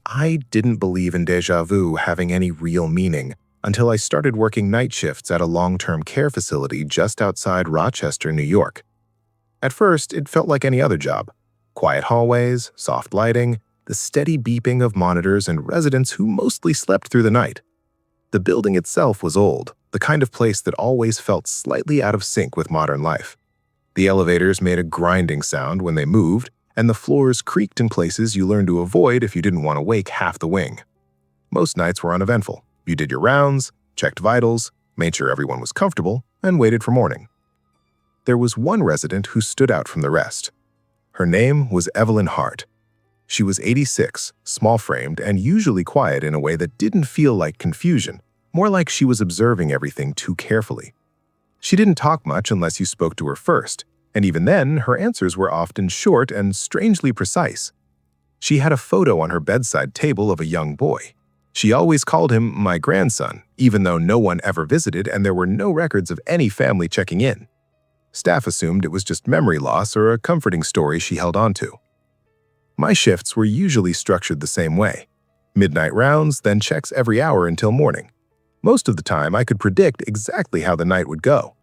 I didn't believe in déjà vu having any real meaning until I started working night shifts at a long-term care facility just outside Rochester, New York. At first, it felt like any other job. Quiet hallways, soft lighting, the steady beeping of monitors and residents who mostly slept through the night. The building itself was old, the kind of place that always felt slightly out of sync with modern life. The elevators made a grinding sound when they moved, and the floors creaked in places you learned to avoid if you didn't want to wake half the wing. Most nights were uneventful. You did your rounds, checked vitals, made sure everyone was comfortable, and waited for morning. There was one resident who stood out from the rest. Her name was Evelyn Hart. She was 86, small-framed, and usually quiet in a way that didn't feel like confusion, more like she was observing everything too carefully. She didn't talk much unless you spoke to her first, and even then, her answers were often short and strangely precise. She had a photo on her bedside table of a young boy. She always called him my grandson, even though no one ever visited and there were no records of any family checking in. Staff assumed it was just memory loss or a comforting story she held onto. My shifts were usually structured the same way. Midnight rounds, then checks every hour until morning. Most of the time, I could predict exactly how the night would go.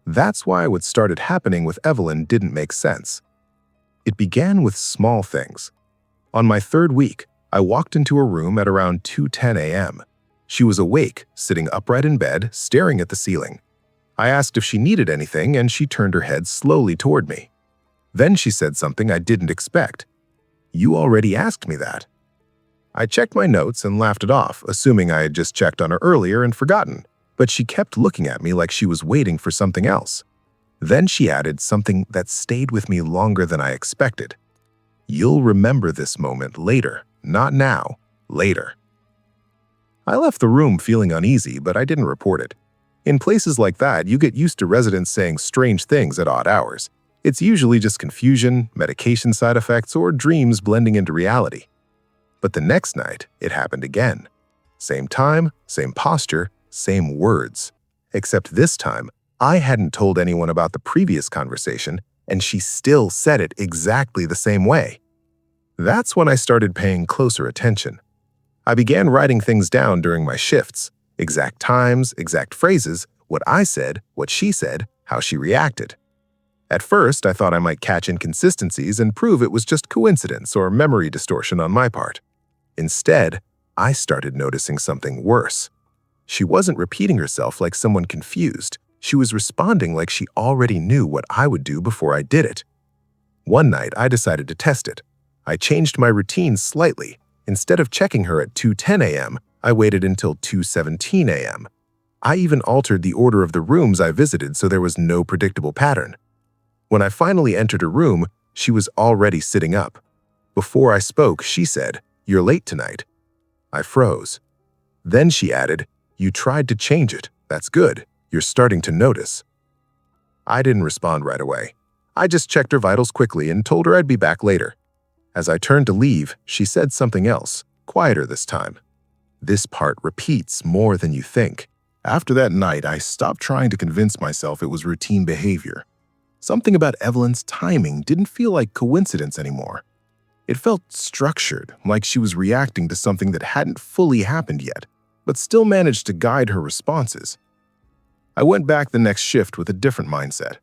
That's why what started happening with Evelyn didn't make sense. It began with small things. On my third week, I walked into her room at around 2:10 a.m. She was awake, sitting upright in bed, staring at the ceiling. I asked if she needed anything, and she turned her head slowly toward me. Then she said something I didn't expect. "You already asked me that." I checked my notes and laughed it off, assuming I had just checked on her earlier and forgotten, but she kept looking at me like she was waiting for something else. Then she added something that stayed with me longer than I expected. "You'll remember this moment later, not now, later." I left the room feeling uneasy, but I didn't report it. In places like that, you get used to residents saying strange things at odd hours. It's usually just confusion, medication side effects, or dreams blending into reality. But the next night, it happened again. Same time, same posture, same words. Except this time, I hadn't told anyone about the previous conversation, and she still said it exactly the same way. That's when I started paying closer attention. I began writing things down during my shifts. Exact times, exact phrases, what I said, what she said, how she reacted. At first, I thought I might catch inconsistencies and prove it was just coincidence or memory distortion on my part. Instead, I started noticing something worse. She wasn't repeating herself like someone confused. She was responding like she already knew what I would do before I did it. One night, I decided to test it. I changed my routine slightly. Instead of checking her at 2:10 a.m., I waited until 2:17 a.m. I even altered the order of the rooms I visited so there was no predictable pattern. When I finally entered her room, she was already sitting up. Before I spoke, she said, "You're late tonight." I froze. Then she added, "You tried to change it. That's good. You're starting to notice." I didn't respond right away. I just checked her vitals quickly and told her I'd be back later. As I turned to leave, she said something else, quieter this time. This part repeats more than you think. After that night, I stopped trying to convince myself it was routine behavior. Something about Evelyn's timing didn't feel like coincidence anymore. It felt structured, like she was reacting to something that hadn't fully happened yet, but still managed to guide her responses. I went back the next shift with a different mindset.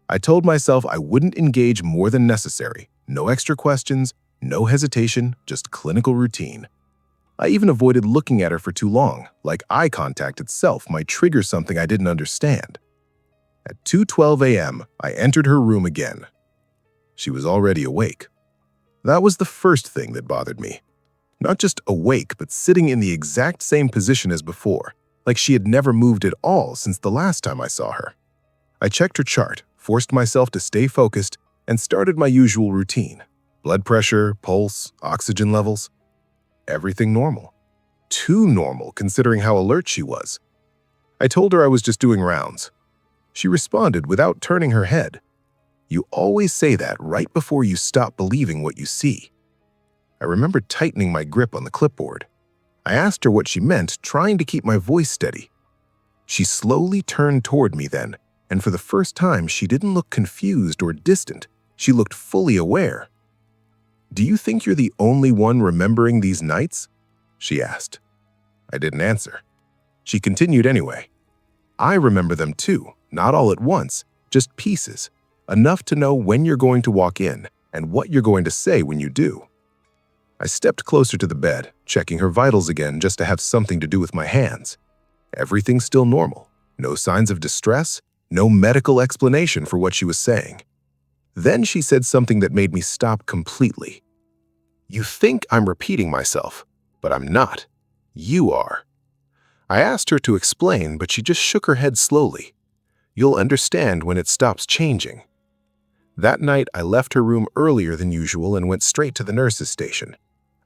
I told myself I wouldn't engage more than necessary. No extra questions, no hesitation, just clinical routine. I even avoided looking at her for too long, like eye contact itself might trigger something I didn't understand. At 2:12 a.m., I entered her room again. She was already awake. That was the first thing that bothered me. Not just awake, but sitting in the exact same position as before, like she had never moved at all since the last time I saw her. I checked her chart, forced myself to stay focused, and started my usual routine. Blood pressure, pulse, oxygen levels. Everything normal. Too normal considering how alert she was. I told her I was just doing rounds. She responded without turning her head. You always say that right before you stop believing what you see. I remember tightening my grip on the clipboard. I asked her what she meant, trying to keep my voice steady. She slowly turned toward me then, and for the first time, she didn't look confused or distant. She looked fully aware. "Do you think you're the only one remembering these nights?" she asked. I didn't answer. She continued anyway. "I remember them too, not all at once, just pieces, enough to know when you're going to walk in and what you're going to say when you do." I stepped closer to the bed, checking her vitals again just to have something to do with my hands. Everything still normal. No signs of distress, no medical explanation for what she was saying. Then she said something that made me stop completely. "You think I'm repeating myself, but I'm not. You are." I asked her to explain, but she just shook her head slowly. "You'll understand when it stops changing." That night, I left her room earlier than usual and went straight to the nurse's station.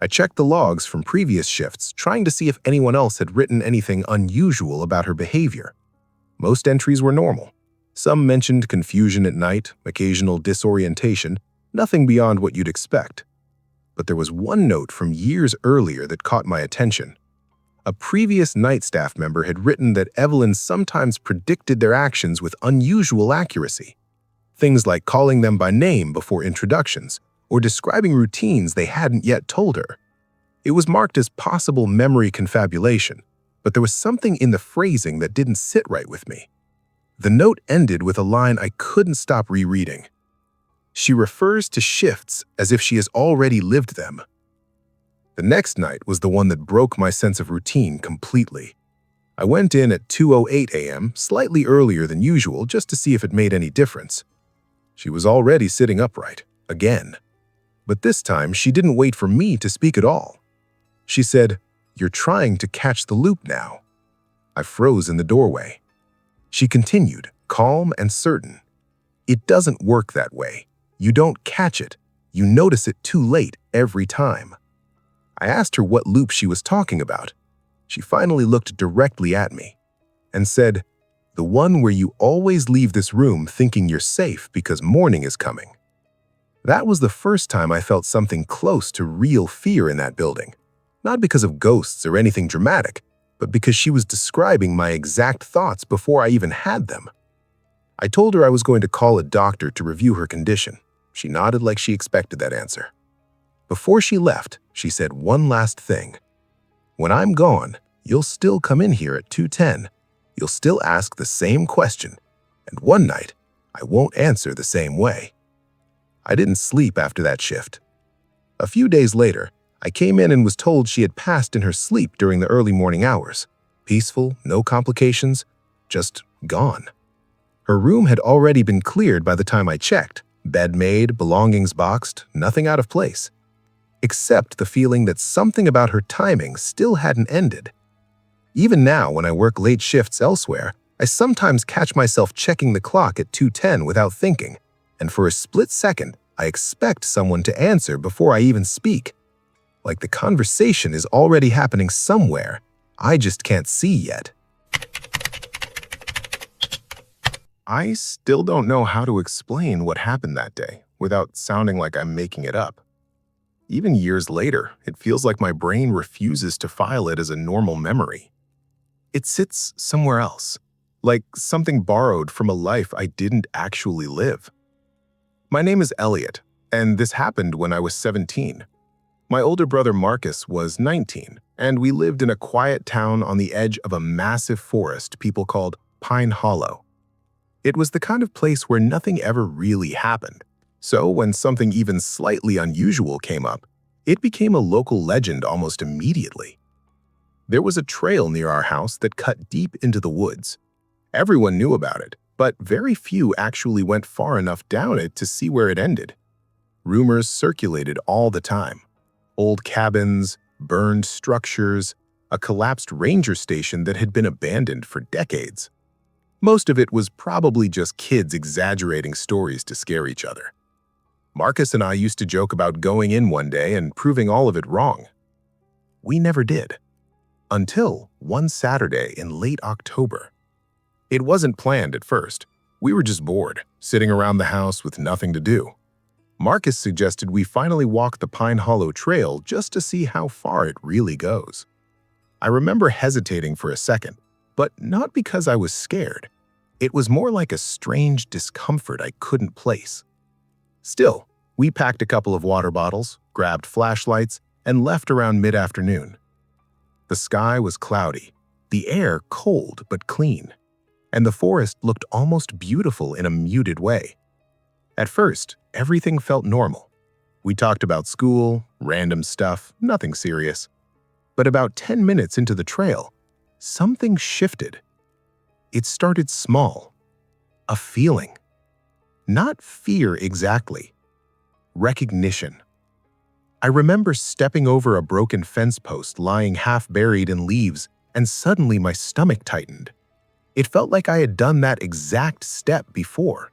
I checked the logs from previous shifts, trying to see if anyone else had written anything unusual about her behavior. Most entries were normal. Some mentioned confusion at night, occasional disorientation, nothing beyond what you'd expect. But there was one note from years earlier that caught my attention. A previous night staff member had written that Evelyn sometimes predicted their actions with unusual accuracy. Things like calling them by name before introductions, or describing routines they hadn't yet told her. It was marked as possible memory confabulation, but there was something in the phrasing that didn't sit right with me. The note ended with a line I couldn't stop rereading. "She refers to shifts as if she has already lived them." The next night was the one that broke my sense of routine completely. I went in at 2:08 a.m., slightly earlier than usual, just to see if it made any difference. She was already sitting upright, again. But this time, she didn't wait for me to speak at all. She said, "You're trying to catch the loop now." I froze in the doorway. She continued, calm and certain. "It doesn't work that way. You don't catch it. You notice it too late every time." I asked her what loop she was talking about. She finally looked directly at me and said, "The one where you always leave this room thinking you're safe because morning is coming." That was the first time I felt something close to real fear in that building. Not because of ghosts or anything dramatic, but because she was describing my exact thoughts before I even had them. I told her I was going to call a doctor to review her condition. She nodded like she expected that answer. Before she left, she said one last thing. "When I'm gone, you'll still come in here at 2:10. You'll still ask the same question, and one night, I won't answer the same way." I didn't sleep after that shift. A few days later, I came in and was told she had passed in her sleep during the early morning hours. Peaceful, no complications, just gone. Her room had already been cleared by the time I checked. Bed made, belongings boxed, nothing out of place. Except the feeling that something about her timing still hadn't ended. Even now, when I work late shifts elsewhere, I sometimes catch myself checking the clock at 2:10 without thinking, and for a split second, I expect someone to answer before I even speak. Like the conversation is already happening somewhere, I just can't see yet. I still don't know how to explain what happened that day without sounding like I'm making it up. Even years later, it feels like my brain refuses to file it as a normal memory. It sits somewhere else, like something borrowed from a life I didn't actually live. My name is Elliot, and this happened when I was 17. My older brother Marcus was 19, and we lived in a quiet town on the edge of a massive forest people called Pine Hollow. It was the kind of place where nothing ever really happened, so when something even slightly unusual came up, it became a local legend almost immediately. There was a trail near our house that cut deep into the woods. Everyone knew about it, but very few actually went far enough down it to see where it ended. Rumors circulated all the time. Old cabins, burned structures, a collapsed ranger station that had been abandoned for decades. Most of it was probably just kids exaggerating stories to scare each other. Marcus and I used to joke about going in one day and proving all of it wrong. We never did. Until one Saturday in late October. It wasn't planned at first. We were just bored, sitting around the house with nothing to do. Marcus suggested we finally walk the Pine Hollow Trail just to see how far it really goes. I remember hesitating for a second, but not because I was scared. It was more like a strange discomfort I couldn't place. Still, we packed a couple of water bottles, grabbed flashlights, and left around mid-afternoon. The sky was cloudy, the air cold but clean, and the forest looked almost beautiful in a muted way. At first, everything felt normal. We talked about school, random stuff, nothing serious. But about 10 minutes into the trail, something shifted. It started small. A feeling. Not fear exactly. Recognition. I remember stepping over a broken fence post lying half buried in leaves, and suddenly my stomach tightened. It felt like I had done that exact step before.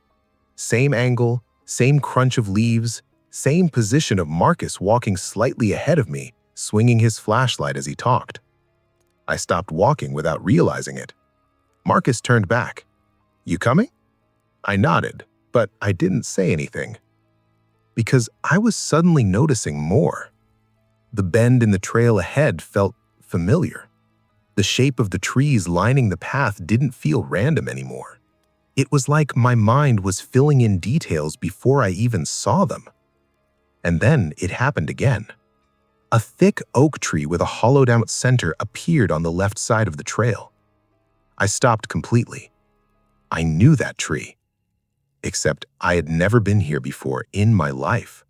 Same angle, same crunch of leaves, same position of Marcus walking slightly ahead of me, swinging his flashlight as he talked. I stopped walking without realizing it. Marcus turned back. "You coming?" I nodded, but I didn't say anything. Because I was suddenly noticing more. The bend in the trail ahead felt familiar. The shape of the trees lining the path didn't feel random anymore. It was like my mind was filling in details before I even saw them. And then it happened again. A thick oak tree with a hollowed-out center appeared on the left side of the trail. I stopped completely. I knew that tree. Except I had never been here before in my life.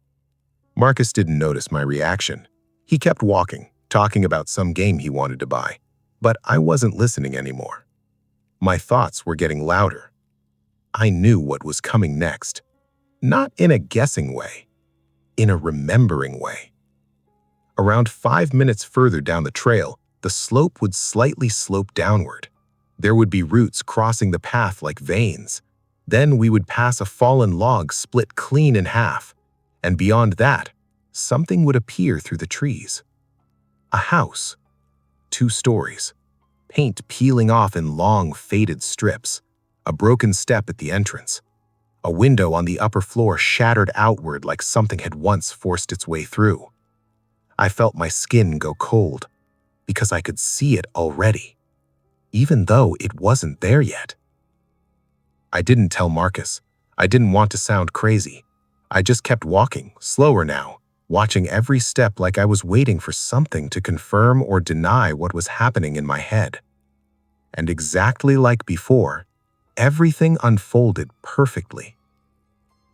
Marcus didn't notice my reaction. He kept walking, talking about some game he wanted to buy. But I wasn't listening anymore. My thoughts were getting louder. I knew what was coming next. Not in a guessing way. In a remembering way. Around 5 minutes further down the trail, the slope would slightly slope downward. There would be roots crossing the path like veins. Then we would pass a fallen log split clean in half. And beyond that, something would appear through the trees. A house. 2 stories. Paint peeling off in long, faded strips. A broken step at the entrance. A window on the upper floor shattered outward like something had once forced its way through. I felt my skin go cold because I could see it already, even though it wasn't there yet. I didn't tell Marcus. I didn't want to sound crazy. I just kept walking, slower now, watching every step like I was waiting for something to confirm or deny what was happening in my head. And exactly like before, everything unfolded perfectly.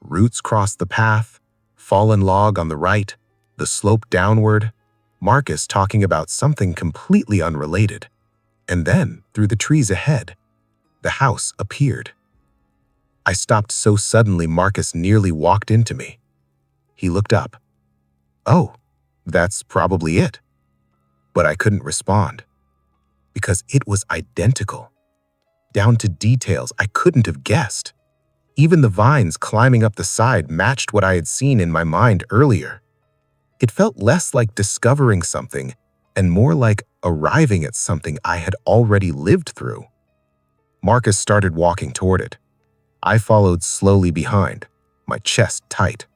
Roots crossed the path, fallen log on the right, the slope downward, Marcus talking about something completely unrelated. And then, through the trees ahead, the house appeared. I stopped so suddenly Marcus nearly walked into me. He looked up. "Oh, that's probably it." But I couldn't respond. Because it was identical. Down to details I couldn't have guessed. Even the vines climbing up the side matched what I had seen in my mind earlier. It felt less like discovering something and more like arriving at something I had already lived through. Marcus started walking toward it. I followed slowly behind, my chest tight.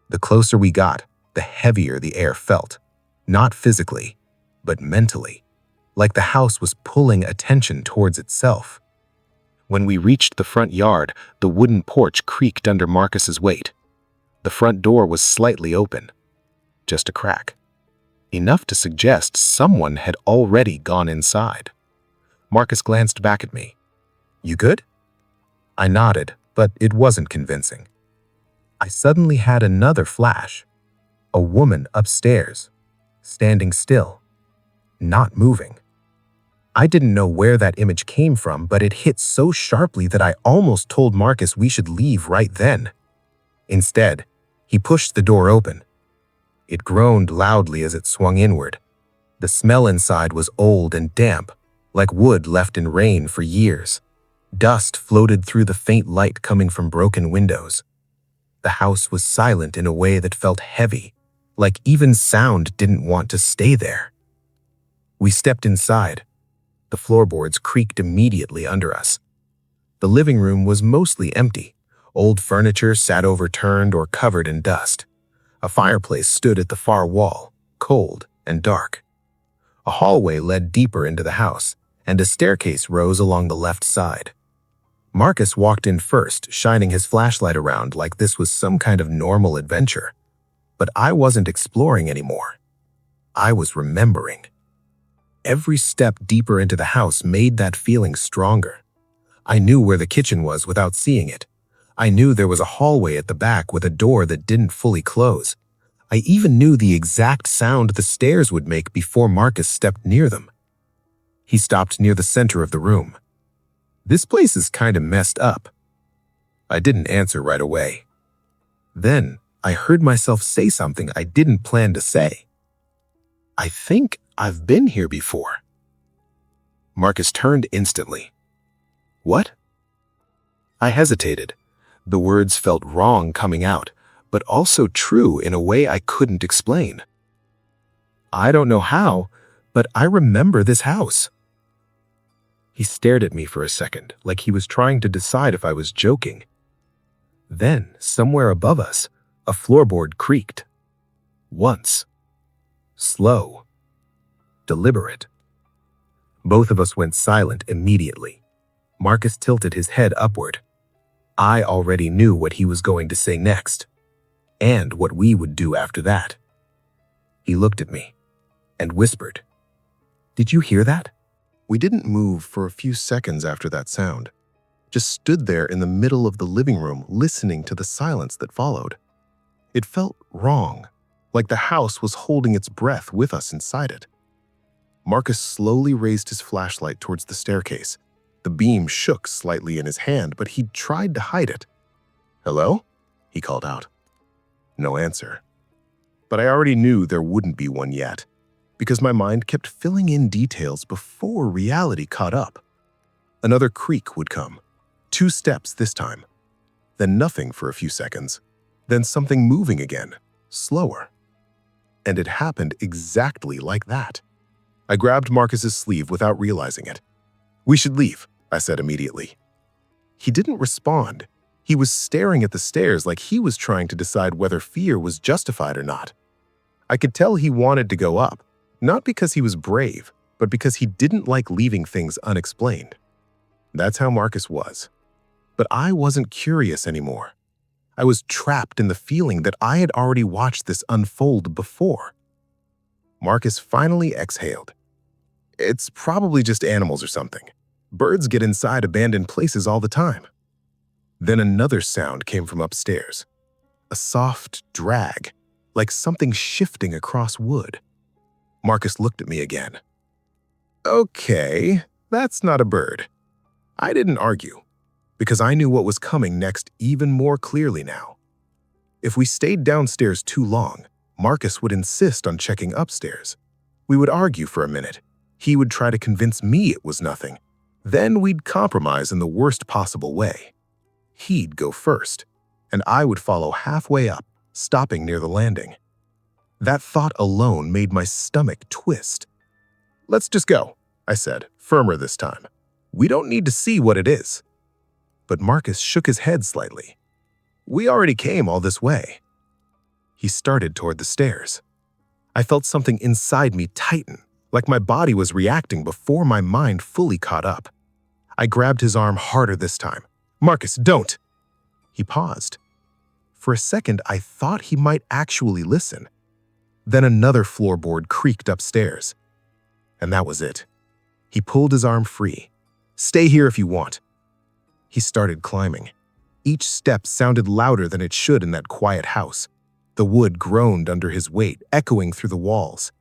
The closer we got, the heavier the air felt. Not physically, but mentally. Like the house was pulling attention towards itself. When we reached the front yard, the wooden porch creaked under Marcus's weight. The front door was slightly open. Just a crack. Enough to suggest someone had already gone inside. Marcus glanced back at me. "You good?" I nodded, but it wasn't convincing. I suddenly had another flash. A woman upstairs, standing still, not moving. I didn't know where that image came from, but it hit so sharply that I almost told Marcus we should leave right then. Instead, he pushed the door open. It groaned loudly as it swung inward. The smell inside was old and damp, like wood left in rain for years. Dust floated through the faint light coming from broken windows. The house was silent in a way that felt heavy, like even sound didn't want to stay there. We stepped inside. The floorboards creaked immediately under us. The living room was mostly empty. Old furniture sat overturned or covered in dust. A fireplace stood at the far wall, cold and dark. A hallway led deeper into the house, and a staircase rose along the left side. Marcus walked in first, shining his flashlight around like this was some kind of normal adventure. But I wasn't exploring anymore. I was remembering. Every step deeper into the house made that feeling stronger. I knew where the kitchen was without seeing it. I knew there was a hallway at the back with a door that didn't fully close. I even knew the exact sound the stairs would make before Marcus stepped near them. He stopped near the center of the room. "This place is kinda messed up." I didn't answer right away. Then I heard myself say something I didn't plan to say. "I think I've been here before." Marcus turned instantly. "What?" I hesitated. The words felt wrong coming out, but also true in a way I couldn't explain. "I don't know how, but I remember this house." He stared at me for a second, like he was trying to decide if I was joking. Then, somewhere above us, a floorboard creaked. Once. Slow. Deliberate. Both of us went silent immediately. Marcus tilted his head upward. I already knew what he was going to say next, and what we would do after that. He looked at me and whispered, "Did you hear that?" We didn't move for a few seconds after that sound, just stood there in the middle of the living room listening to the silence that followed. It felt wrong, like the house was holding its breath with us inside it. Marcus slowly raised his flashlight towards the staircase. The beam shook slightly in his hand, but he tried to hide it. "Hello?" he called out. No answer. But I already knew there wouldn't be one yet, because my mind kept filling in details before reality caught up. Another creak would come. 2 steps this time. Then nothing for a few seconds. Then something moving again, slower. And it happened exactly like that. I grabbed Marcus's sleeve without realizing it. "We should leave," I said immediately. He didn't respond. He was staring at the stairs like he was trying to decide whether fear was justified or not. I could tell he wanted to go up, not because he was brave, but because he didn't like leaving things unexplained. That's how Marcus was. But I wasn't curious anymore. I was trapped in the feeling that I had already watched this unfold before. Marcus finally exhaled. "It's probably just animals or something. Birds get inside abandoned places all the time." Then another sound came from upstairs. A soft drag, like something shifting across wood. Marcus looked at me again. "Okay, that's not a bird." I didn't argue, because I knew what was coming next even more clearly now. If we stayed downstairs too long, Marcus would insist on checking upstairs. We would argue for a minute. He would try to convince me it was nothing. Then we'd compromise in the worst possible way. He'd go first, and I would follow halfway up, stopping near the landing. That thought alone made my stomach twist. "Let's just go," I said, firmer this time. "We don't need to see what it is." But Marcus shook his head slightly. "We already came all this way." He started toward the stairs. I felt something inside me tighten, like my body was reacting before my mind fully caught up. I grabbed his arm harder this time. "Marcus, don't!" He paused. For a second, I thought he might actually listen. Then another floorboard creaked upstairs. And that was it. He pulled his arm free. "Stay here if you want." He started climbing. Each step sounded louder than it should in that quiet house. The wood groaned under his weight, echoing through the walls.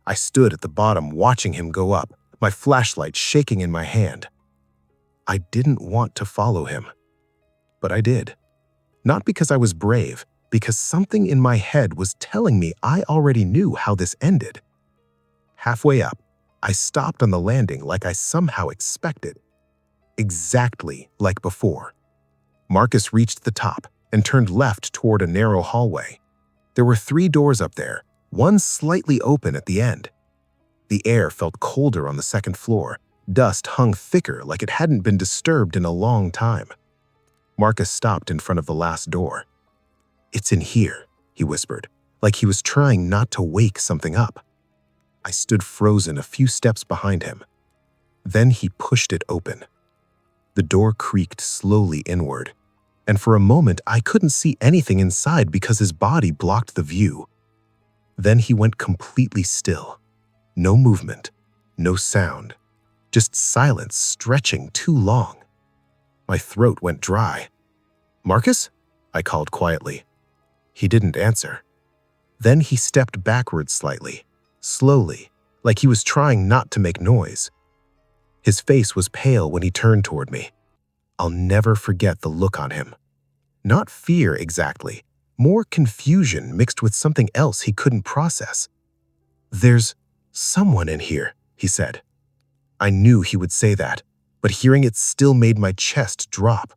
I stood at the bottom watching him go up, my flashlight shaking in my hand. I didn't want to follow him, but I did. Not because I was brave, because something in my head was telling me I already knew how this ended. Halfway up, I stopped on the landing like I somehow expected. Exactly like before. Marcus reached the top and turned left toward a narrow hallway. There were 3 doors up there, one slightly open at the end. The air felt colder on the 2nd floor. Dust hung thicker like it hadn't been disturbed in a long time. Marcus stopped in front of the last door. "It's in here," he whispered, like he was trying not to wake something up. I stood frozen a few steps behind him. Then he pushed it open. The door creaked slowly inward. and for a moment I couldn't see anything inside because his body blocked the view. Then he went completely still. No movement, no sound, just silence stretching too long. My throat went dry. "Marcus?" I called quietly. He didn't answer. Then he stepped backwards slightly, slowly, like he was trying not to make noise. His face was pale when he turned toward me. I'll never forget the look on him. Not fear exactly, more confusion mixed with something else he couldn't process. "There's someone in here," he said. I knew he would say that, but hearing it still made my chest drop.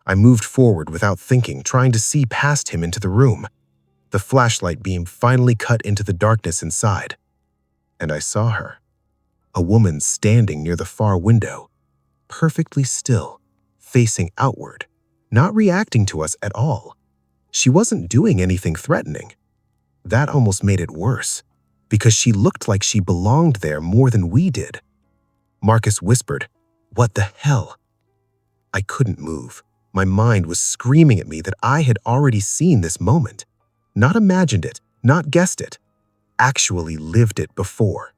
I moved forward without thinking, trying to see past him into the room. The flashlight beam finally cut into the darkness inside, and I saw her. A woman standing near the far window, perfectly still, facing outward, not reacting to us at all. She wasn't doing anything threatening. That almost made it worse, because she looked like she belonged there more than we did. Marcus whispered, "What the hell?" I couldn't move. My mind was screaming at me that I had already seen this moment. Not imagined it, not guessed it, actually lived it before.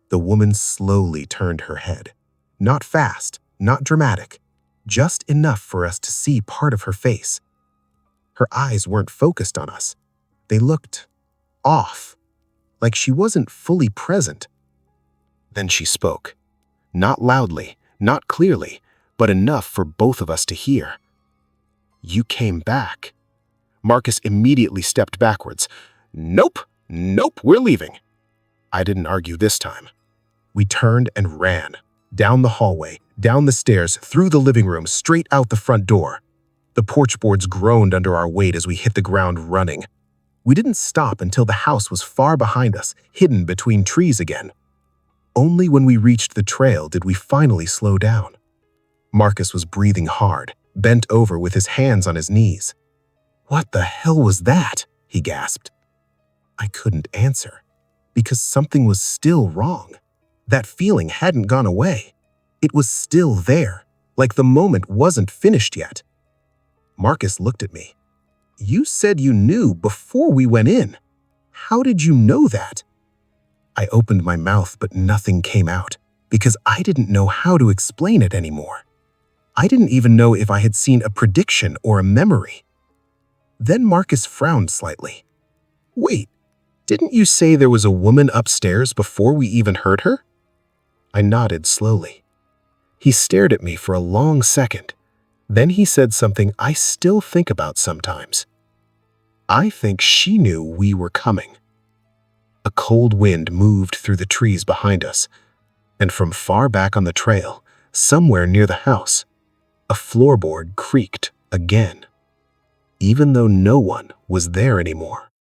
The woman slowly turned her head. Not fast, not dramatic, just enough for us to see part of her face. Her eyes weren't focused on us. They looked off, like she wasn't fully present. Then she spoke. Not loudly, not clearly, but enough for both of us to hear. "You came back." Marcus immediately stepped backwards. "Nope, nope, we're leaving." I didn't argue this time. We turned and ran. Down the hallway, down the stairs, through the living room, straight out the front door. The porch boards groaned under our weight as we hit the ground running. We didn't stop until the house was far behind us, hidden between trees again. Only when we reached the trail did we finally slow down. Marcus was breathing hard, bent over with his hands on his knees. "What the hell was that?" he gasped. I couldn't answer, because something was still wrong. That feeling hadn't gone away. It was still there, like the moment wasn't finished yet. Marcus looked at me. "You said you knew before we went in. How did you know that?" I opened my mouth, but nothing came out, because I didn't know how to explain it anymore. I didn't even know if I had seen a prediction or a memory. Then Marcus frowned slightly. "Wait, didn't you say there was a woman upstairs before we even heard her?" I nodded slowly. He stared at me for a long second. Then he said something I still think about sometimes. "I think she knew we were coming." A cold wind moved through the trees behind us, and from far back on the trail, somewhere near the house, a floorboard creaked again, even though no one was there anymore.